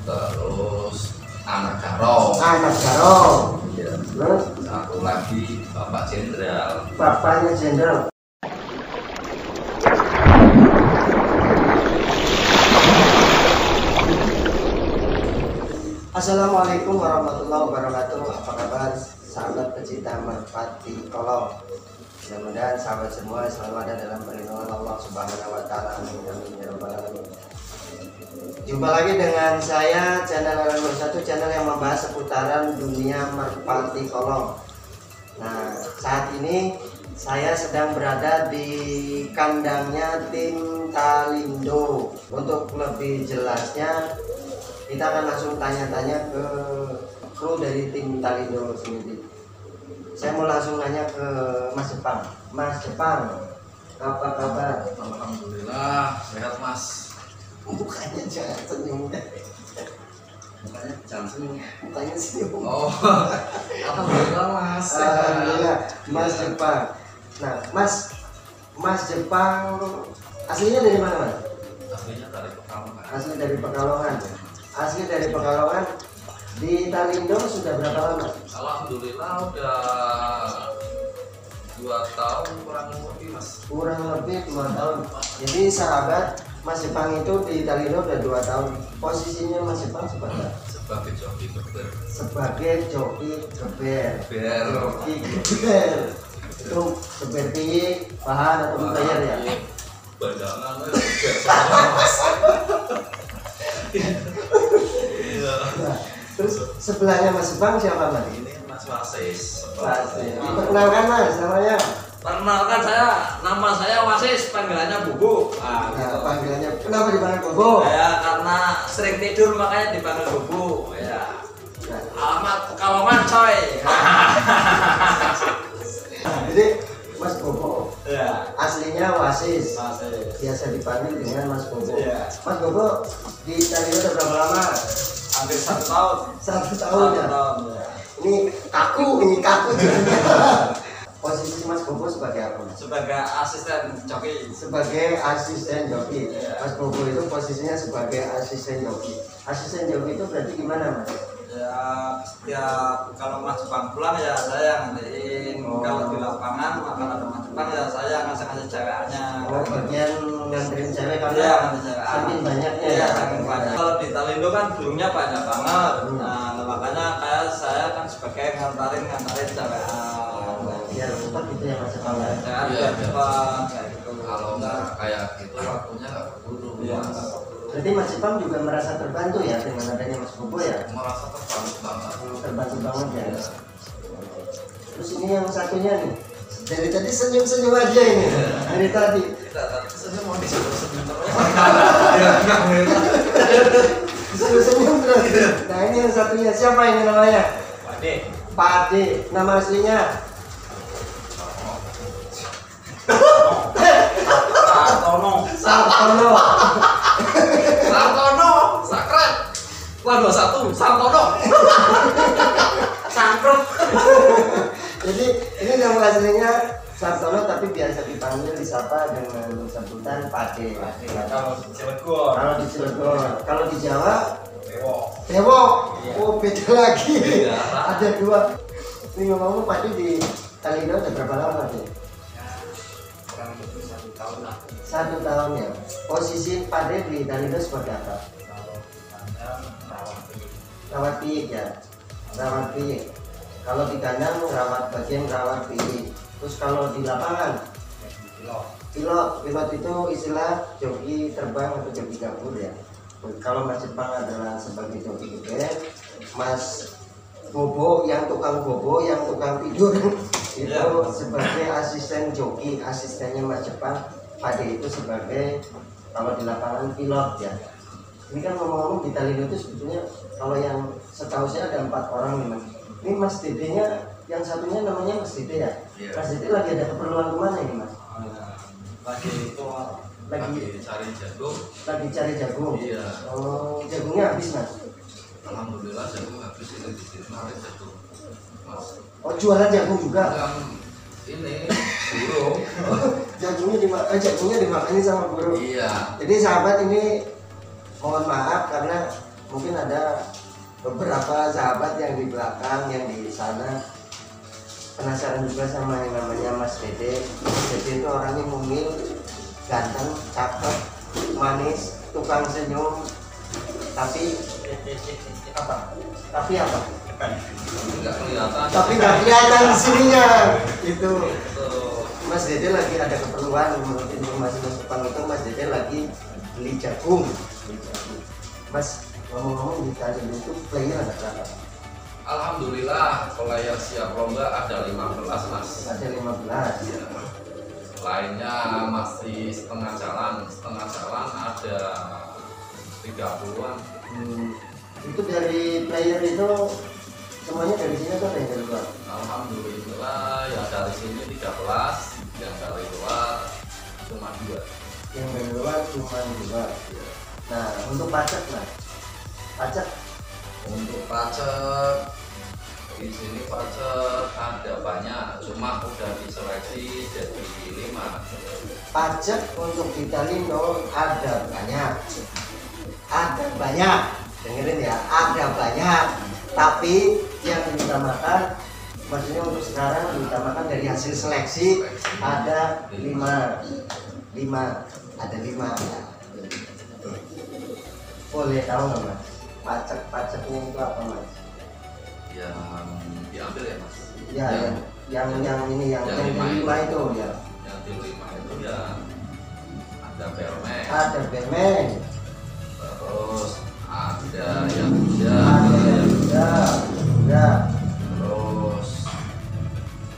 terus anak garong. Anak garong. Iya. Terus satu lagi Bapak Jenderal. bapaknya jenderal. Assalamualaikum warahmatullahi wabarakatuh. Apa kabar sahabat pecinta merpati kolong? Mudah-mudahan sahabat semua selalu ada dalam perlindungan Allah Subhanahu wa taala. Amin ya rabbal alamin. Jumpa lagi dengan saya, channel nomor 1, channel yang membahas seputaran dunia merpati kolong. Nah, saat ini saya sedang berada di kandangnya tim Talindo. Untuk lebih jelasnya, kita akan langsung tanya-tanya ke kru dari tim Talindo sendiri. Saya mau langsung nanya ke Mas Jepang. Mas Jepang, apa kabar? Alhamdulillah sehat Mas. Mukanya jangan senyum deh. Mukanya jangan senyum. Mukanya senyum. Oh, alhamdulillah Mas. Alhamdulillah, Mas Jepang. Nah, Mas Jepang aslinya dari mana, Mas? Aslinya dari Pekalongan. Asli dari Pekalongan. Asli dari Pekalongan. Di Talindo sudah berapa lama? Alhamdulillah udah 2 tahun kurang lebih Mas. Kurang lebih 2 tahun. Jadi sahabat, Mas Jepang itu di Talindo udah 2 tahun. Posisinya Mas Jepang sebagai apa? Sebagai joki geber. Sebagai joki geber. Geber. Joki geber. Itu geber tinggi, bahan atau bayar ya? Badangan geber semua Mas. Iya. Nah, terus sebelahnya Mas Jepang siapa, Mas? Ini Mas Wasis. Perkenalkan Mas, namanya. Perkenalkan nama saya Wasis, panggilannya Bubu. Nah, panggilannya kenapa dipanggil Bobo? Ya karena sering tidur makanya dipanggil Bubu. Ya. Nah, Alamat Pekalongan coy. jadi Mas Bobo Ya. aslinya Wasis, Wasis. biasa dipanggil dengan Mas Bobo. Iya. Mas Bobo di Talindo udah berapa lama? Hampir 1 tahun. 1 tahun ya. Ya. Ini kaku jadinya. Posisi Mas Bobo sebagai apa, Mas? Sebagai asisten joki. Sebagai asisten joki. Iya. Mas Bobo itu posisinya sebagai asisten joki. Asisten joki itu berarti gimana, Mas? Ya setiap kalau Mas Jepang pulang ya saya yang nganterin. Oh. Kalau di lapangan maka ada Mas Jepang ya saya ngasih ceweknya. Oh, bagian nganterin cewek Iya, karena nganterin cewek. saking banyaknya Iya, ya. saking banyak. Kalau di Talindo kan burungnya banyak banget. Nah, makanya kayak saya kan sebagai ngantarin cewek. Biar cepat gitu ya Mas Jepang. Saya Iya, biar iya. cepat kayak gitu. Kalau nggak kayak gitu waktunya nggak berburu Iya. Mas. Berarti Mas Jepang juga merasa terbantu ya dengan adanya Mas Bobo ya? Merasa terbantu banget. Terbantu banget ya. Terus ini yang satunya nih, dari tadi senyum-senyum aja ini. Dari tadi. Kita tadi sebenarnya mau disuruh senyum terus. Senyum-senyum terus. Nah ini yang satunya, siapa ini namanya? Pade. Pak Ade. Nama aslinya? Sartono. Sartono. Sartono, sakret. Waduh, 1 Sartono. Sangkruk. Jadi ini nama aslinya Sartono tapi biasa dipanggil disapa dengan sebutan Pak Ade. Kalau di Cilegon. Kalau di Cilegon, kalau di Jawa Dewo. Dewo. Iya. Oh beda lagi. Iya. Ada 2. Ini ngomong Pak Ade di Talindo udah berapa lama sih? Kurang lebih 1 tahun lah. 1 tahun ya. Posisi Pak Ade di Talindo sebagai apa? Kalau kandang rawat ini. Rawat piik ya. Rawat piik. Kalau di kandang bagian rawat piik. Terus kalau di lapangan pilot itu istilah joki terbang atau joki gabur ya. Kalau Mas Jepang adalah sebagai joki geber, Mas Bobo yang tukang tidur itu Ya. sebagai asisten joki, asistennya Mas Jepang. Pade itu sebagai kalau di lapangan pilot ya. Ini kan ngomong-ngomong di Talindo itu sebetulnya kalau yang setahu saya ada 4 orang nih Mas. Ini Mas Dede-nya yang satunya namanya Mas Dede ya. Iya. Mas Dede lagi ada keperluan kemana ini Mas? Lagi itu Lagi Lagi cari jagung. cari jagung. Iya. Oh, jagungnya habis Mas. Alhamdulillah jagung habis ini di sini kemarin jagung. Mas. Oh, jualan jagung juga. Yang ini burung. Jagungnya jagungnya dimakannya sama burung. Iya. Jadi sahabat ini mohon maaf karena mungkin ada beberapa sahabat yang di belakang, yang di sana penasaran juga sama yang namanya Mas Dede. Mas Dede itu orangnya mungil, ganteng, cakep, manis, tukang senyum, tapi apa? Tapi apa? Nggak kelihatan. Tapi nggak kelihatan di sininya. Itu Tuh. Mas Dede lagi ada keperluan, menurut informasi Mas Tepang itu Mas Dede lagi beli jagung. Mas, ngomong-ngomong di tadi itu player ada berapa? Alhamdulillah player siap lomba ada 15 mas. Ada 15. Ya. Lainnya masih setengah jalan ada 30-an. Itu dari player itu semuanya dari sini atau dari luar? Alhamdulillah ya dari sini 13, yang dari luar cuma 2. Yang dari luar cuma 2. Nah, untuk pajak Mas, pajak Untuk pajak di sini pajak ada banyak, cuma udah diseleksi jadi 5. pajak untuk Vitalindo ada banyak, dengerin ya, ada banyak, tapi yang diutamakan, maksudnya untuk sekarang diutamakan dari hasil seleksi ada 5, ada 5. Boleh tahu nggak Mas, pajak-pajaknya itu apa Mas? Yang diambil ya mas. Ya, yang ini yang yang di 5 itu ya. Yang di 5 itu ya ada permen, Ada permen, terus ada yang ada ya, terus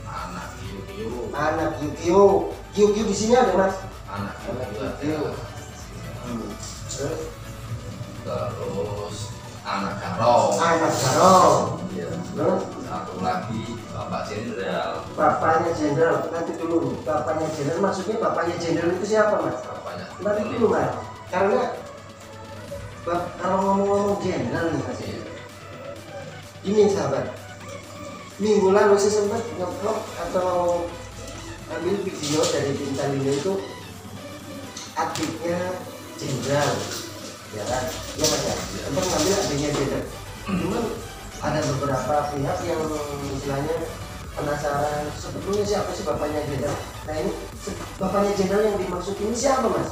anak kiu, anak Q di sini ada Mas. anak Anak kiu Q. ada. Terus Terus anak garong. anak garong. Iya. Terus Satu lagi Bapak Jenderal. bapaknya jenderal. Nanti dulu, bapaknya jenderal maksudnya bapaknya jenderal itu siapa Mas? Bapaknya. Nanti dulu Mas, karena kalau ngomong-ngomong jenderal nih Mas, ini sahabat, minggu lalu saya sempat nge-vlog atau ambil video dari Vitalindo itu adiknya jenderal, ya kan? Ya Mas ya, sempat ngambil adiknya jenderal. Cuman ada beberapa pihak yang istilahnya penasaran sebetulnya siapa sih bapaknya jenderal. Nah ini bapaknya jenderal yang dimaksud ini siapa Mas?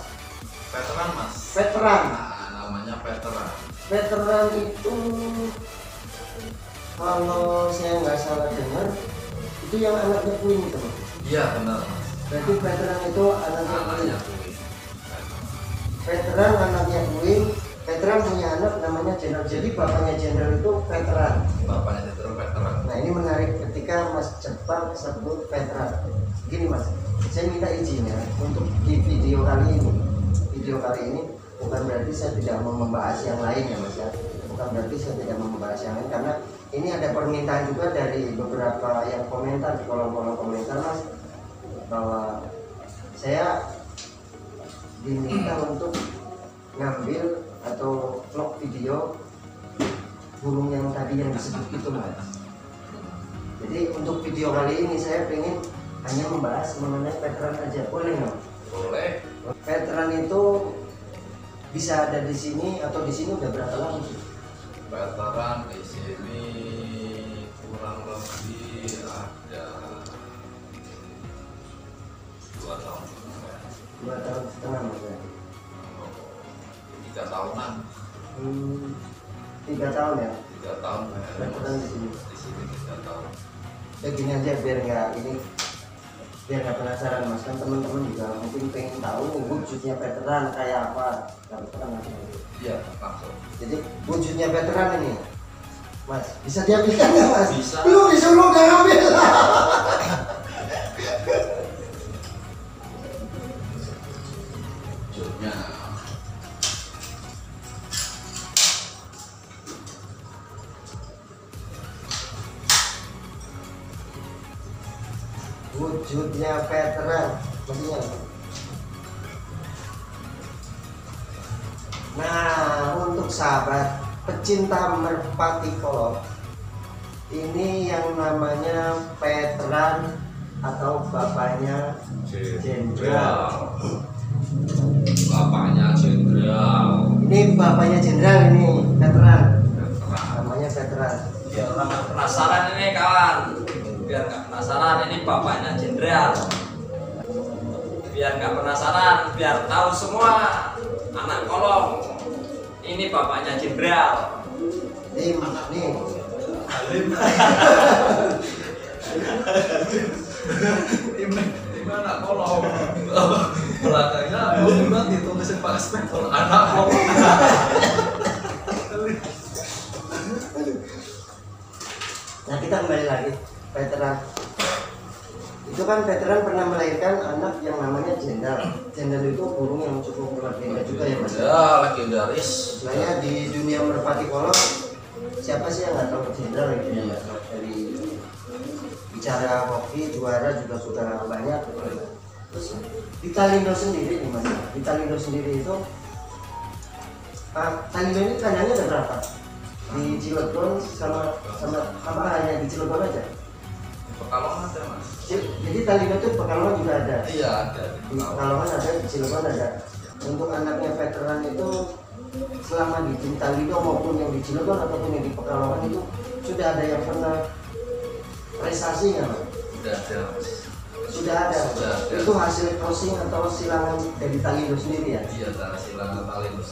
Veteran mas. Veteran. Nah, namanya veteran. Veteran itu kalau saya nggak salah dengar itu yang anaknya Queen itu Mas. Iya benar mas. Berarti veteran itu anaknya Anaknya Queen. Queen. Veteran anaknya Queen. Veteran punya anak namanya jenderal. Jadi bapaknya jenderal itu veteran. Bapaknya jenderal veteran. Nah ini menarik ketika Mas Jepang sebut veteran. Gini Mas, saya minta izin ya untuk di video kali ini. Video kali ini bukan berarti saya tidak mau membahas yang lain ya Mas ya. Bukan berarti saya tidak mau membahas yang lain karena ini ada permintaan juga dari beberapa yang komentar di kolom-kolom komentar Mas, bahwa saya diminta untuk ngambil atau vlog video burung yang tadi yang disebut itu Mas. Jadi untuk video kali ini saya pengen hanya membahas mengenai veteran aja, boleh nggak? Boleh. Veteran itu bisa ada di sini atau di sini udah berapa lama sih? Veteran di sini kurang lebih ada 2 tahun. 2 tahun setengah Mas ya? 3 tahunan. 3 tahun ya? 3 tahun. Veteran di sini. Di sini 3 tahun. Ya gini aja biar nggak ini, biar nggak penasaran Mas, kan teman-teman juga mungkin pengen tahu wujudnya veteran kayak apa. Veteran langsung. Iya langsung. Jadi wujudnya veteran ini Mas, bisa diambilkan nggak Mas? Bisa. Belum disuruh nggak ngambil. Wujudnya Wujudnya veteran maksudnya. Nah untuk sahabat pecinta merpati kolor, ini yang namanya veteran atau bapaknya jenderal. Bapaknya jenderal. Ini bapaknya jenderal, ini veteran. Veteran. Namanya veteran. Biar orang nggak penasaran ini kawan, biar nggak penasaran ini bapaknya jenderal. Biar nggak penasaran, biar tahu semua anak kolong ini bapaknya jenderal. Nih. Gimana kolong? Belakangnya bukan ditulisin Pak Inspektor anak kolong. Nah, kita kembali lagi veteran. Itu kan veteran pernah melahirkan anak yang namanya jenderal. Jenderal itu burung yang cukup legenda juga ya Mas. Ya, legendaris. Sebenarnya di dunia merpati kolong siapa sih yang nggak tahu jenderal gitu ya Mas? Dari bicara hoki juara juga sudah banyak. Terus di Talindo sendiri nih Mas. Di Talindo sendiri itu Talindo ini kandangnya ada berapa? Di Cilegon sama apa hanya di Cilegon aja? Pekalongan ada Mas. Jadi Talindo itu Pekalongan juga ada. Iya ada. Di Pekalongan ada, di Cilegon ada. Untuk anaknya veteran itu selama di tim Talindo maupun yang di Cilegon ataupun yang di Pekalongan itu sudah ada yang pernah prestasi nggak? Sudah ada Mas. Sudah ada. Sudah ada. Itu hasil crossing atau silangan dari Talindo sendiri ya? Iya, dari silangan Talindo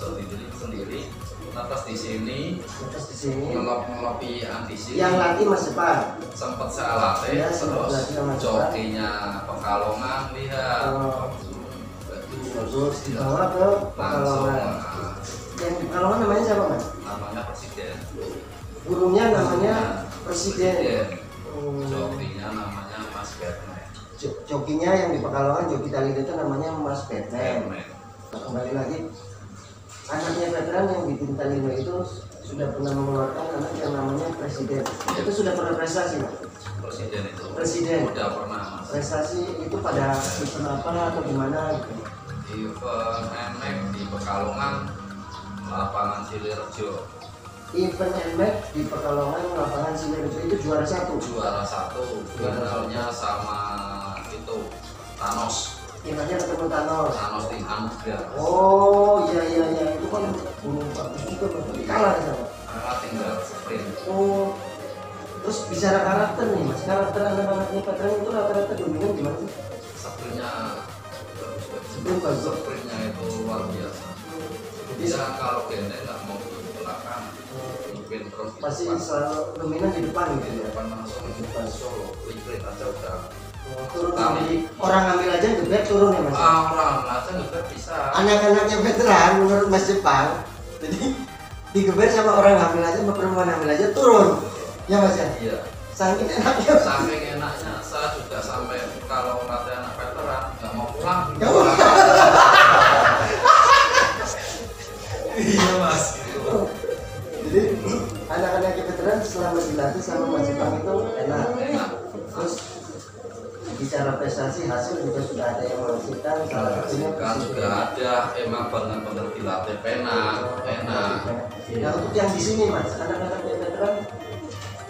sendiri. Atas di sini Terus di sini ngelopi antisi. yang latih Mas Jepang. Sempat saya latih, Ya, sempat terus latih sama Jepang. jokinya Pekalongan lihat. Oh, Bagus, dibawa ke langsung Pekalongan. Yang di Pekalongan namanya siapa Mas? namanya presiden. Burungnya namanya Presiden. Jokinya namanya Mas Batman. Jokinya yang di Pekalongan, joki Talindo itu namanya Mas Batman. Batman. Nah, kembali lagi, anaknya veteran yang di tim Talindo itu sudah pernah mengeluarkan anak yang namanya Presiden. Itu sudah pernah prestasi Mas? Presiden itu. Presiden. Udah pernah Mas. Prestasi itu pada event apa atau gimana gitu? Event NMAX di Pekalongan, lapangan Silerjo. Event NMAX di Pekalongan lapangan Sinerjo itu juara satu. Juara satu, finalnya sama itu Thanos. Eventnya ketemu Thanos. Thanos di Anugrah. Oh iya itu kan burung bagus juga Mas. Kalah ya sama. Karena tinggal sprint. Oh, terus bicara karakter nih Mas, karakter anak-anaknya veteran itu rata-rata dominan gimana sih? Sprintnya Sprint bagus. Sprintnya itu luar biasa. Jadi Bisa kalau gende nggak mau di belakang, mungkin terus di pasti depan. selalu dominan di depan gitu Di ya. depan langsung di depan solo, liquid aja udah. Oh, turun kami orang ngambil aja gebek turun ya Mas. Orang aja nggak bisa. Anak-anaknya veteran menurut Mas Jepang, jadi digeber sama orang ngambil aja, sama perempuan ngambil aja turun. Ya Mas ya. Iya. Saking enaknya. Saking enaknya, saya juga sampai kalau latih anak veteran nggak mau pulang. Nggak mau. Iya Mas. Jadi anak-anaknya veteran selama dilatih sama Mas Jepang itu enak. Enak. Terus bicara prestasi hasil juga sudah ada yang menghasilkan, salah satunya Kan juga ada, emang benar-benar dilatih enak. Nah untuk yang di sini Mas, anak-anak yang veteran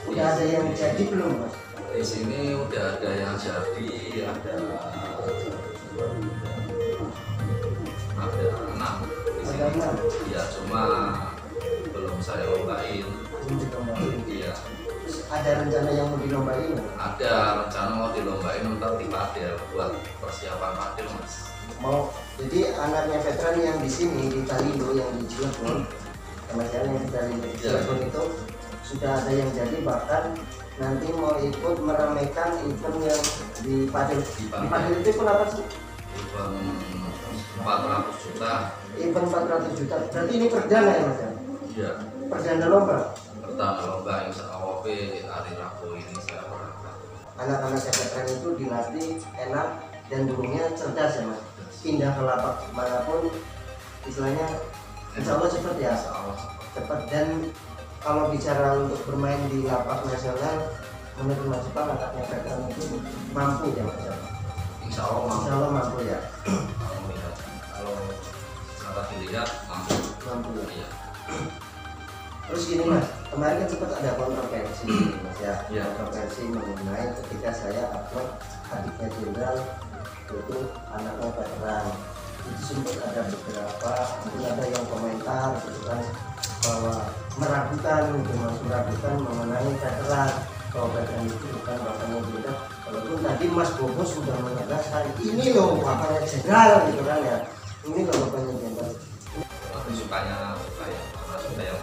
udah ada yang jadi belum Mas? Di sini udah ada yang jadi, ada 6 di sini. Ada 6. Iya, cuma belum saya lombain. Belum dilombain. Iya, Terus ada rencana yang mau dilombain nggak? ada rencana mau dilombain ntar di Padel buat persiapan Padel Mas. Mau, jadi anaknya veteran yang di sini di Talindo yang di Cilegon, sama saya yang di Talindo di Cilegon itu sudah ada yang jadi, bahkan nanti mau ikut meramaikan event yang di Padel. Di Padel itu pun apa sih? Event 400 juta. Event 400 juta. Berarti ini perdana ya Mas? Iya. Perdana lomba. Pertama lomba insya Allah hari Rabu ini saya berangkat. Anak-anak veteran itu dilatih enak dan burungnya cerdas ya Mas. Pindah ke lapak manapun istilahnya insya Allah cepat ya. Insya Allah. Cepat. Dan kalau bicara untuk bermain di lapak nasional, menurut Mas Jepang anaknya veteran itu mampu ya Mas? Insya Allah mampu. Insya Allah mampu ya. Kalau sangat dilihat mampu. Mampu ya. Iya. Terus gini Mas, kemarin kan sempat ada kontroversi Mas ya. Iya. Kontroversi mengenai ketika saya upload adiknya jenderal itu anaknya veteran. itu sempat ada beberapa, mungkin ada yang komentar gitu kan, bahwa meragukan gitu, meragukan mengenai veteran, bahwa veteran itu bukan bapaknya jenderal. Walaupun tadi Mas Bobo sudah menegaskan ini loh bapaknya jenderal gitu kan ya, ini loh bapaknya jenderal. Tapi sukanya karena sudah yang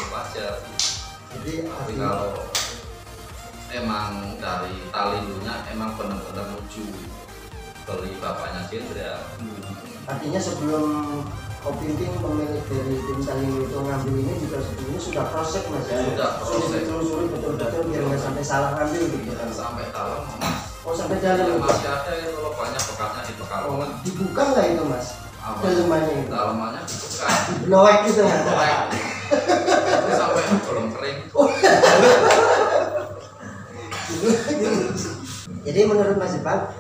wajar. Jadi Tapi kalau emang dari Talilunya emang benar-benar menuju beli bapaknya jenderal. artinya sebelum Kopinting pemilik dari tim Talilu itu ngambil ini juga sebelumnya sudah proses Mas ya, Sudah proses. ditelusuri betul-betul biar nggak sampai salah ngambil gitu kan. Sampai dalam Oh sampai dalam masih ada itu loh, banyak bekasnya di oh, Pekalongan. dibuka nggak itu Mas? Apa? Dalemannya itu Dalamannya dibuka. blowek gitu Mas. Itu sampai belum kering. Jadi menurut Mas Ipang,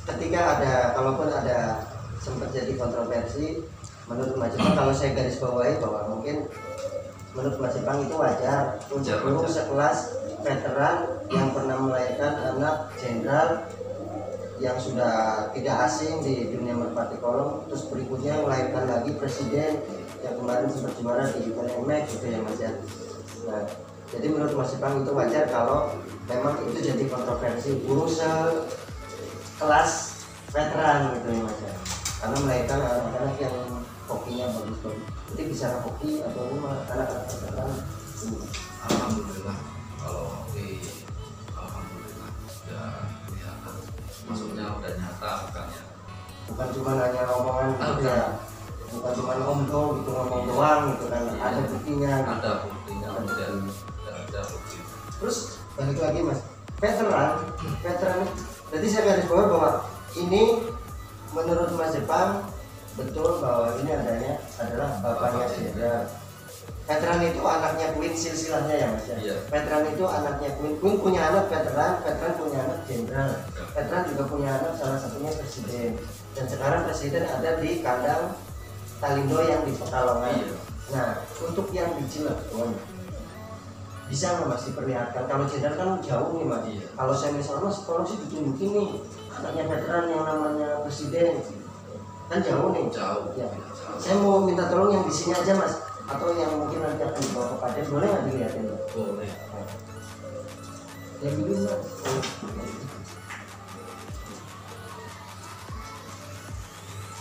ketika ada, kalaupun ada sempat jadi kontroversi, menurut Mas Ipang, kalau saya garis bawahi bahwa mungkin menurut Mas Ipang itu wajar untuk guru sekelas veteran yang pernah melahirkan anak jenderal yang sudah tidak asing di dunia merpati kolong, terus berikutnya melahirkan lagi presiden yang kemarin sempat juara di UNMX gitu ya Mas ya. Nah, jadi menurut Mas Ipang itu wajar kalau memang itu jadi kontroversi guru sekelas veteran gitu ya Mas ya, karena melahirkan anak-anak yang hokinya bagus-bagus. Jadi bisa hoki atau anak-anak veteran. Alhamdulillah kalau hoki, alhamdulillah sudah kelihatan. Maksudnya udah nyata bukannya. Bukan cuma hanya omongan gitu ya, bukan cuma omdo gitu ngomong doang gitu kan, ada buktinya. Ada buktinya, dan ada bukti. Terus balik lagi Mas, veteran berarti saya garis bawah bahwa ini menurut Mas Jepang betul bahwa ini adalah bapaknya jenderal. Veteran itu anaknya Queen, silsilahnya ya Mas ya. Iya. Veteran itu anaknya Queen, Queen punya anak veteran punya anak jenderal, veteran juga punya anak salah satunya presiden. Dan sekarang presiden ada di kandang Talindo yang di Pekalongan. Iya. Nah, untuk yang di Cilegon bisa nggak Mas diperlihatkan? Kalau jenderal kan jauh nih Mas. Iya. Kalau saya misalnya Mas, tolong sih ditunjukin nih anaknya veteran yang namanya presiden, kan jauh nih. Jauh. Ya. Jauh. Saya mau minta tolong yang di sini aja Mas, atau yang mungkin nanti akan dibawa ke Paden, boleh nggak dilihatin? Boleh. Yang dulu Mas.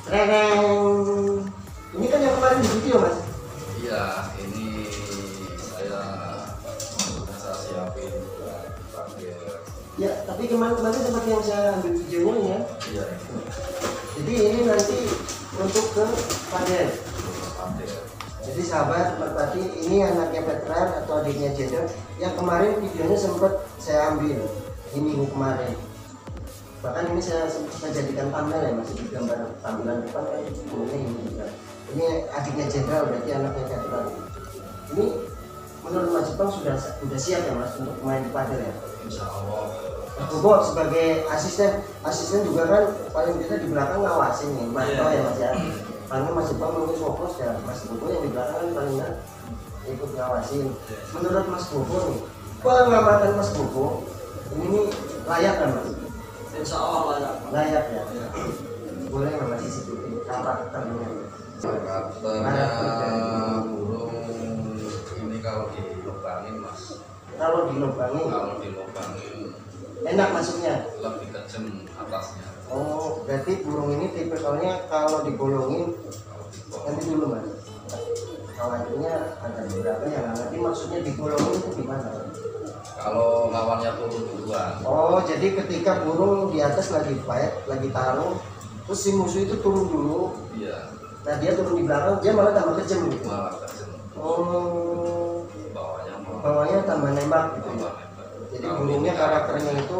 Reng. Ini kan yang kemarin di video Mas. Iya, ini saya siapin pakai. Ya, tapi kemarin seperti yang saya ambil videonya ya. Iya. Jadi ini nanti untuk ke Paden. Pakai. Jadi sahabat merpati, ini anaknya veteran atau adiknya jenderal yang kemarin videonya sempat saya ambil di minggu kemarin. Bahkan ini saya jadikan thumbnail ya, masih di gambar tampilan depan kan ini juga. Ini adiknya jenderal berarti anaknya veteran. Ini menurut Mas Jepang sudah siap ya Mas untuk main di Padel ya? Insya Allah. Mas Bobo sebagai asisten juga kan paling tidak di belakang ngawasin nih, Mas Iya. Toh ya Mas ya. Karena Mas Jepang mungkin fokus ya, Mas Bobo yang di belakang kan paling nggak ikut ngawasin. Menurut Mas Bobo nih, pengamatan Mas Bobo ini nih layak kan Mas? Insya Allah layak. Layak ya. Boleh nggak Mas isi karakternya? Karakternya burung ini kalau dilubangin Mas. Kalau dilubangin Kalau dilubangin enak masuknya. lebih kejem atasnya. Oh, berarti burung ini tipikalnya kalau digolongin Kalau dibolong nanti dulu Mas. Kawannya ada beberapa yang nggak ngerti maksudnya digolongin itu gimana? kalau lawannya turun duluan. Oh, jadi ketika burung di atas lagi fight, lagi tarung, terus si musuh itu turun dulu. Iya. Nah, dia turun di belakang, dia malah tambah kejem gitu. Malah kejem. Oh, Bawahnya malah bawahnya tambah nembak gitu. tambah Ya. nembak. Jadi Kalau burungnya ini karakternya itu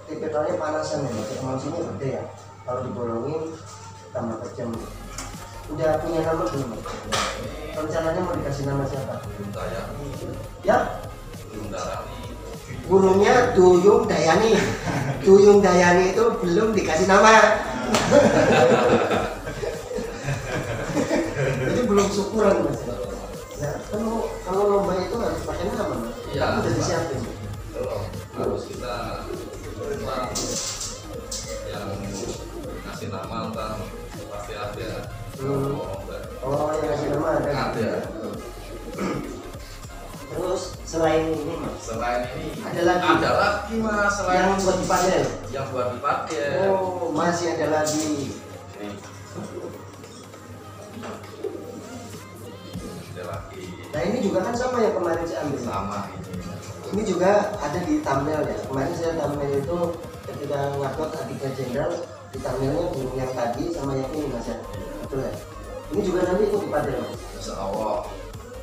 tipikalnya panasan ya, emosinya gede ya. Kalau dibolongin tambah kejem. Udah punya nama belum? Rencananya mau dikasih nama siapa? Belum daya, Ya, belum darani. burungnya Duyung Dayani. Duyung Dayani itu belum dikasih nama. Jadi belum syukuran Mas. Nah, kalau lomba itu harus pakai nama Mas. Iya. Udah disiapin. Harus kita yang ngasih nama antara Selain ini mas, Selain ini Ada lagi? Ada lagi mas, selain yang buat dipakai. yang buat dipakai. Oh, masih ada lagi. Ini. Ada lagi. Nah ini juga kan sama yang kemarin saya ambil. Sama ini. Ini juga ada di thumbnail ya. Kemarin saya thumbnail itu ketika ngupload Atika Jenderal, di thumbnailnya yang tadi sama yang ini mas ya. Betul ya. Ini juga nanti ikut dipakai mas. Insya Allah.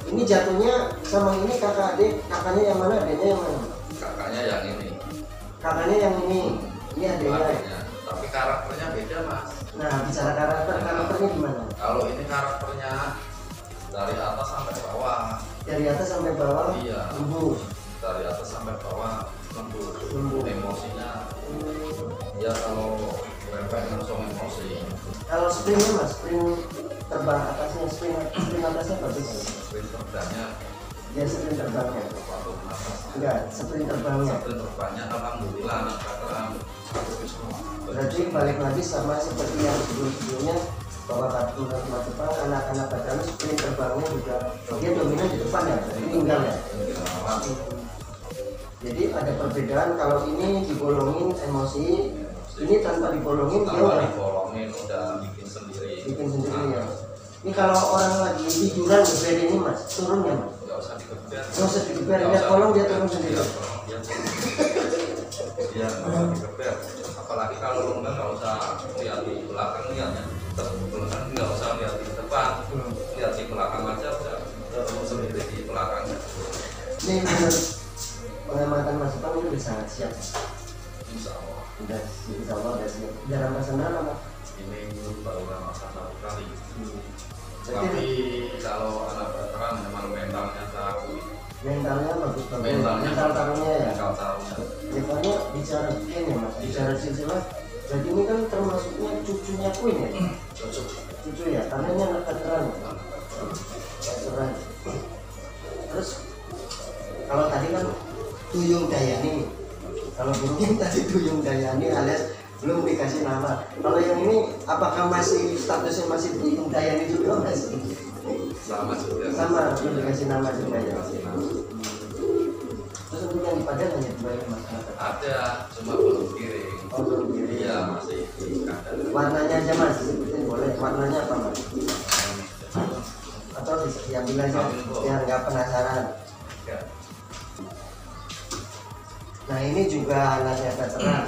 Ini jatuhnya sama ini kakak adik, kakaknya yang mana, adiknya yang mana? Kakaknya yang ini. Kakaknya yang ini adiknya. Adiknya. Tapi karakternya beda mas. Nah bicara karakternya gimana? Kalau ini karakternya dari atas sampai bawah. Dari atas sampai bawah, Iya. lembut. Dari atas sampai bawah lembut. Lembut. Emosinya ya kalau lepek langsung emosi. Kalau springnya mas, spring terbang atasnya, spring atasnya bagus. Sprint terbangnya Ya spring terbangnya. waktu atas. Enggak, spring terbangnya. Sprint terbangnya alhamdulillah anak veteran. Berarti balik lagi sama seperti yang sebelumnya bahwa kartu Mas Jepang anak-anak veteran spring terbangnya juga dia dominan di depan ya, jadi tinggal ya. Jadi ada perbedaan kalau ini dibolongin emosi, ini tanpa dibolongin dia Tanpa udah dibolongin udah bikin sendiri. bikin sendiri ya. Ini kalau orang lagi tiduran geber ini mas, turunnya mas. Nggak usah digeber. Nggak usah digeber, Nggak dia usah kolong dia digeber. turun sendiri. Dia kolong, dia turun. Dia nggak usah digeber. Apalagi kalau lomba nggak usah lihat di belakang lihatnya. Belakang nggak usah lihat di depan. Lihat di belakang aja udah turun sendiri di belakangnya. Ini menurut pengamatan Mas Jepang itu udah sangat siap. Insya Allah. Udah, insya Allah udah siap. Jarang pesanan apa? Ini baru ramasan satu kali. Jadi Tapi kalau anak veteran memang mentalnya aku. mentalnya bagus banget. Mentalnya Mental taruhnya ya. Mental taruhnya. Rupanya bicara Queen ya mas, bicara silsilah. Jadi ini kan termasuknya cucunya Queen ya. Cocok. Cucu ya, karena ini anak veteran. Veteran. Terus kalau tadi kan Tuyung Dayani. Kalau burungnya tadi Tuyung Dayani alias belum dikasih nama. Kalau yang ini apakah masih statusnya masih Tuyung Dayani juga mas? Sama juga. Sama, belum dikasih nama juga ya. Kasih nama. Terus untuk yang di Padang hanya dua ini mas. Ada, cuma belum kirim. Oh belum kiri. Iya masih di kandang. Warnanya aja mas, sebutin boleh. Warnanya apa mas? Atau diambil aja biar nggak penasaran. Ya. Nah ini juga anaknya veteran.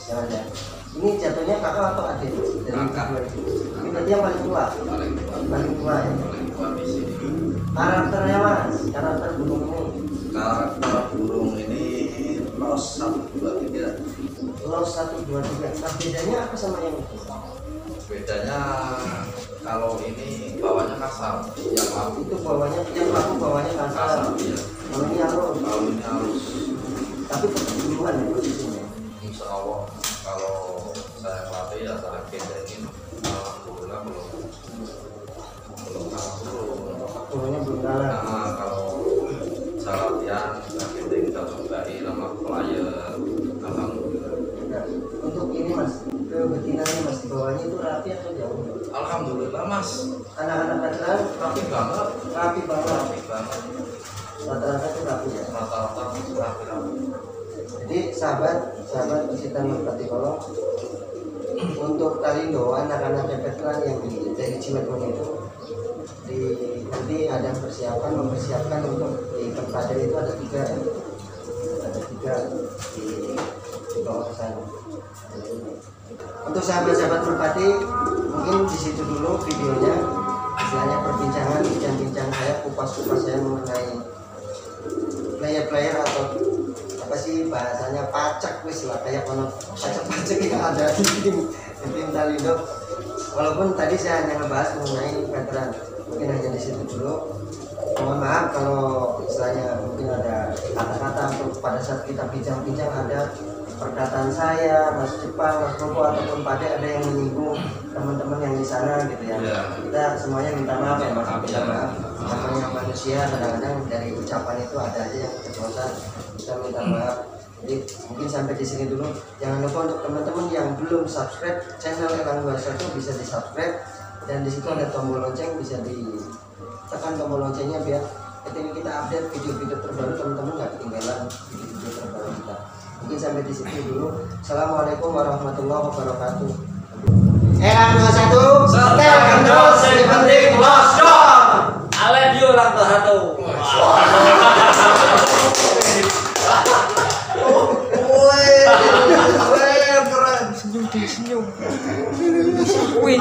Ya, ya. Ini jatuhnya kakak atau adik? Dari Kakak. kedua itu. Ini berarti yang paling tua. Paling tua. Paling tua ya. Paling tua di sini. Karakternya mas, karakter burung ini. Karakter burung ini los 1, 2, 3. Los 1, 2, 3. Nah bedanya apa sama yang itu? Bedanya kalau ini bawahnya kasar, yang aku Itu bawahnya, yang aku bawahnya kasar. kasar. Iya. Kalau ini halus. Kalau ini halus. Tapi tetap duluan ya posisinya. Insya Allah kalau saya latih ya saya bedain. Alhamdulillah belum kalah burung. Burungnya belum kalah. Nah, kalau saya latihan saya bedain saya cobain sama player. Alhamdulillah. Nah, untuk ini mas, ke betinanya mas di bawahnya itu rapi atau jauh? Alhamdulillah mas, Anak-anak veteran rapi banget, rapi banget. rapi banget. Rata-rata itu rapi ya. Rata-rata rapi. Jadi sahabat pecinta Merpati Kolong, untuk Kalindo anak-anak veteran yang dari Cilegon itu nanti ada mempersiapkan untuk di tempat itu ada 3 ya. Ada 3 di bawah sana. Untuk sahabat-sahabat Merpati mungkin di situ dulu videonya, istilahnya perbincangan bincang-bincang saya, kupas-kupas saya mengenai player-player atau apa sih bahasanya pacak wis lah, kayak kono pacak-pacak yang ada di tim Kalindo. Walaupun tadi saya hanya ngebahas mengenai veteran, mungkin hanya di situ dulu. Mohon maaf kalau istilahnya mungkin ada kata-kata atau pada saat kita bincang-bincang ada perkataan saya, Mas Jepang, Mas Bobo ataupun Pade ada yang menyinggung teman-teman yang di sana gitu ya. Iya. Kita semuanya minta maaf ya Mas, minta Iya. maaf. Namanya manusia kadang-kadang dari ucapan itu ada aja yang keceplosan. Kita minta maaf. Jadi mungkin sampai di sini dulu. Jangan lupa untuk teman-teman yang belum subscribe channel Elang 21 bisa di subscribe, dan di situ ada tombol lonceng, bisa ditekan tombol loncengnya biar ketika kita update video-video terbaru, teman-teman nggak ketinggalan video-video terbaru kita. Mungkin sampai di situ dulu. Assalamualaikum warahmatullahi wabarakatuh. Elang 21 setel kendor sing penting los dong. I love you lang satu. Keren. Senyum. Wih.